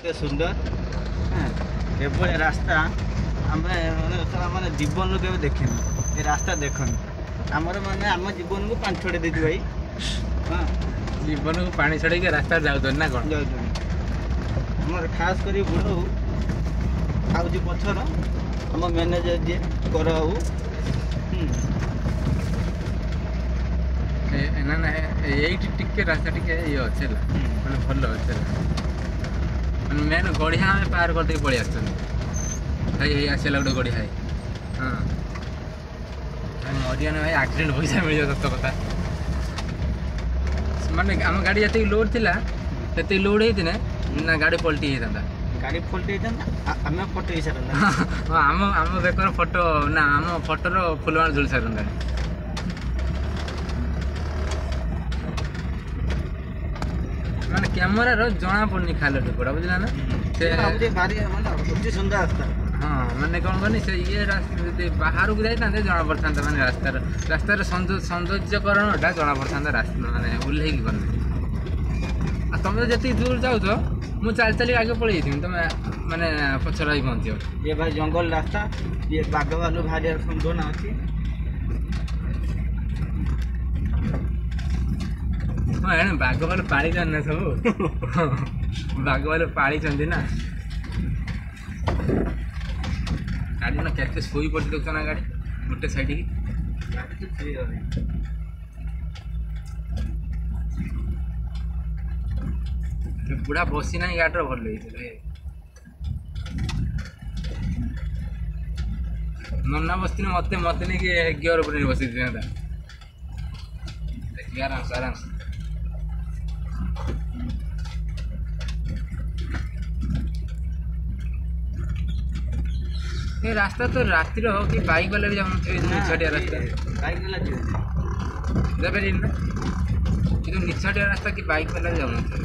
କେତେ ସୁନ୍ଦର ଏଭଳି ରାସ୍ତା ଆମେ ମାନେ ଜୀବନରୁ କେବେ ଦେଖିନୁ। ଏ ରାସ୍ତା ଦେଖନି ଆମର ମାନେ ଆମ ଜୀବନକୁ ପାଣି ଛଡ଼େଇ ଦେଇଛୁ ଭାଇ। ହଁ ଜୀବନକୁ ପାଣି ଛଡ଼େଇକି ରାସ୍ତାରେ ଯାଉଛନ୍ତି ନା କ'ଣ? ଯାଉଛନ୍ତି ଆମର ଖାସ୍ କରି ବୁଢ଼ ଖାଉଛି ପଛର ଆମ ମ୍ୟାନେଜର ଯିଏ କର ହଉ ନା ନା ଏଇଠି ଟିକେ ରାସ୍ତା ଟିକେ ଇଏ ଅଛି ହେଲା ମାନେ ଭଲ ଅଛି ହେଲା ମାନେ ମେନ୍ ଗଢ଼ିଆ ଆମେ ପାର କରିଦେଇକି ପଳେଇ ଆସୁଛନ୍ତି। ଭାଇ ଏଇ ଆସିଲା ଗୋଟେ ଗଢ଼ିଆ ଭାଇ। ହଁ ମରିଆନି ଭାଇ ଆକ୍ସିଡେଣ୍ଟ ପଇସା ମିଳିବ ସତ କଥା। ମାନେ ଆମ ଗାଡ଼ି ଯେତିକି ଲୋଡ୍ ଥିଲା ସେତିକି ଲୋଡ୍ ହେଇଥିଲେ ନା ଗାଡ଼ି ପଲ୍ଟି ହେଇଥାନ୍ତା। ଗାଡ଼ି ଫଲ୍ଟି ହେଇଥାନ୍ତା ଆମେ ଫଟୋ ହେଇସାରନ୍ତା। ହଁ ଆମ ବେକର ଫଟୋ ନା ଆମ ଫଟୋର ଫୁଲମାଳ ଝୁଲି ସାରନ୍ତାଣି। ମାନେ କ୍ୟାମେରାର ଜଣା ପଡୁନି ଖାଲ ଟୁକୁଡ଼ା ବୁଝିଲା ନା ସେ ଭାରି ମାନେ ଅତି ସୁନ୍ଦର ରାସ୍ତା। ହଁ ମାନେ କ'ଣ କହନି ସେ ଇଏ ଯଦି ବାହାରକୁ ଯାଇଥାନ୍ତେ ଜଣା ପଡ଼ିଥାନ୍ତା ମାନେ ରାସ୍ତାର ସୌନ୍ଦର୍ଯ୍ୟକରଣଟା ଜଣା ପଡ଼ିଥାନ୍ତା ରାସ୍ତା ମାନେ ଓହ୍ଲେଇକି ଗଲେ। ଆଉ ତମେ ଯେତିକି ଦୂର ଯାଉଛ ମୁଁ ଚାଲି ଚାଲି ଆଗେ ପଳେଇ ଯାଇଥିବି ତମେ ମାନେ ପଛରେ ଆଇ ପହଞ୍ଚିବ। ଇଏ ଭାଇ ଜଙ୍ଗଲ ରାସ୍ତା ଇଏ ବାଘ ଭାଲୁ ବାହାରିବାର ସମ୍ଭାବନା ଅଛି। ହଁ ଏଣେ ବାଘ ଭାଲୁ ପାଳିଛନ୍ତି ନା ସବୁ ବାଘ ଭାଲୁ ପାଳିଛନ୍ତି ନା। ଗାଡ଼ି ନା କେତେ ଶୋଇ ପଡ଼ିଛି ଦେଖୁଛ ନା ଗାଡ଼ି ଗୋଟେ ସାଇଡିକି ବୁଢ଼ା ବସି ନାହିଁ ଗାଡ଼ିର ଭଲ ହେଇଛି। ନନା ବସିଥିଲେ ମତେ ନେଇକି ଗିଅର ଉପରେ ବସେଇ ଦେଇଥାନ୍ତା। ଆରାମସେ ଏ ରାସ୍ତା ତ ରାତିର କି ବାଇକ୍ ବାଲା ବି ଯାଉନଥିବେ ନିଛାଟିଆ ରାସ୍ତା। ବାଇକ୍ ବାଲା ଯାଇପାରିବେନି ନା କିନ୍ତୁ ନିଛାଟିଆ ରାସ୍ତା କି ବାଇକ୍ ବାଲା ବି ଯାଉନଥିବେ।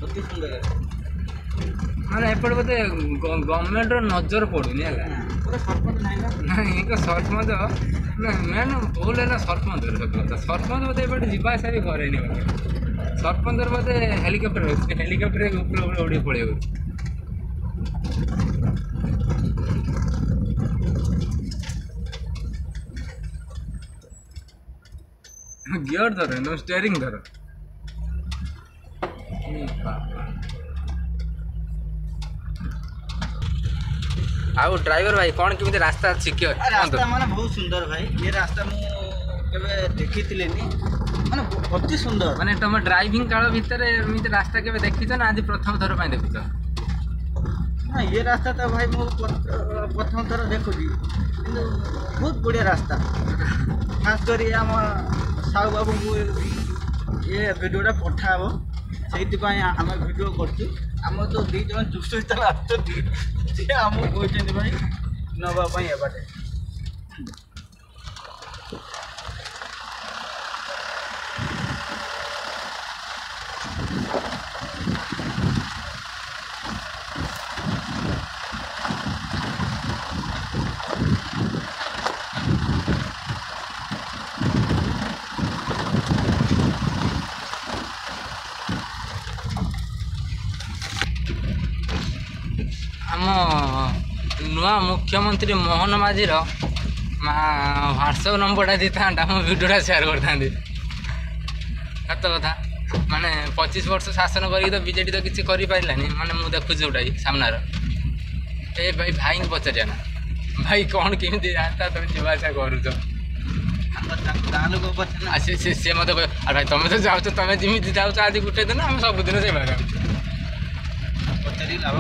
ଅତି ସୁନ୍ଦର ମାନେ ଏପଟେ ବୋଧେ ଗଭର୍ଣ୍ଣମେଣ୍ଟର ନଜର ପଡ଼ୁନି ହେଲା। ସରପଞ୍ଚ ନାହିଁ ନା ନାଇଁ ସରପଞ୍ଚ ନା ମେନ୍ ଭୁଲ ହେଲା ସରପଞ୍ଚର ସତ କଥା। ସରପଞ୍ଚ ବୋଧେ ଏପଟେ ଯିବା ଆସିବା ବି କରେନି ବୋଧେ। ସରପଞ୍ଚର ବୋଧେ ହେଲିକପ୍ଟର ଅଛି ହେଲିକପ୍ଟର ଉପରେ ଉଡ଼ିକି ପଳେଇ ଯାଉଛି। गियर धर नो स्टीयरिंग धर। ଆଉ ଡ୍ରାଇଭର ଭାଇ କ'ଣ କେମିତି ରାସ୍ତା ସିକ୍ୟୁର? ରାସ୍ତା ମାନେ ବହୁତ ସୁନ୍ଦର ଭାଇ। ଏ ରାସ୍ତା ମୁଁ କେବେ ଦେଖିଥିଲିନି ମାନେ ଅତି ସୁନ୍ଦର। ମାନେ ତମ ଡ୍ରାଇଭିଂ କାଳ ଭିତରେ ଏମିତି ରାସ୍ତା କେବେ ଦେଖିଛ ନା ଆଜି ପ୍ରଥମ ଥର ପାଇଁ ଦେଖୁଛ? ନା ଏ ରାସ୍ତା ତ ଭାଇ ମୁଁ ପ୍ରଥମ ଥର ଦେଖୁଛି କିନ୍ତୁ ବହୁତ ବଢ଼ିଆ ରାସ୍ତା। ଖାସ୍ କରି ଆମ ସାହୁ ବାବୁଙ୍କୁ ଏ ଭିଡ଼ିଓଟା ପଠାହବ ସେଇଥିପାଇଁ ଆମେ ଭିଡ଼ିଓ କରୁଛୁ। ଆମର ତ 2 ଜଣ ଚୁଷ୍ଟ ଆସୁଛନ୍ତି ସିଏ ଆମକୁ କହିଛନ୍ତି ଭାଇ ନେବା ପାଇଁ ଏବାଟେ। ଆମ ନୂଆ ମୁଖ୍ୟମନ୍ତ୍ରୀ ମୋହନ ମାଝୀର ହ୍ୱାଟ୍ସଆପ୍ ନମ୍ବରଟା ଦେଇଥାନ୍ତା ମୁଁ ଭିଡ଼ିଓଟା ସେୟାର କରିଥାନ୍ତି। ସତ କଥା ମାନେ 25 ବର୍ଷ ଶାସନ କରିକି ତ ବିଜେଡ଼ି ତ କିଛି କରିପାରିଲାନି। ମାନେ ମୁଁ ଦେଖୁଛି ଯେଉଁଟା ସାମ୍ନାର ଏ ଭାଇଙ୍କୁ ପଚାରିବା ନା ଭାଇ କ'ଣ କେମିତି ରାସ୍ତା ତମେ ଯିବା ଆସିବା କରୁଛ? ସେ ମୋତେ କହିବ ଆରେ ଭାଇ ତମେ ତ ଯାଉଛ ତମେ ଯେମିତି ଯାଉଛ ଆଜି ଗୋଟେ ଦିନ ଆମେ ସବୁଦିନ ସେବା ଯାଉଛୁ। ପଚାରିକି ଲାଭ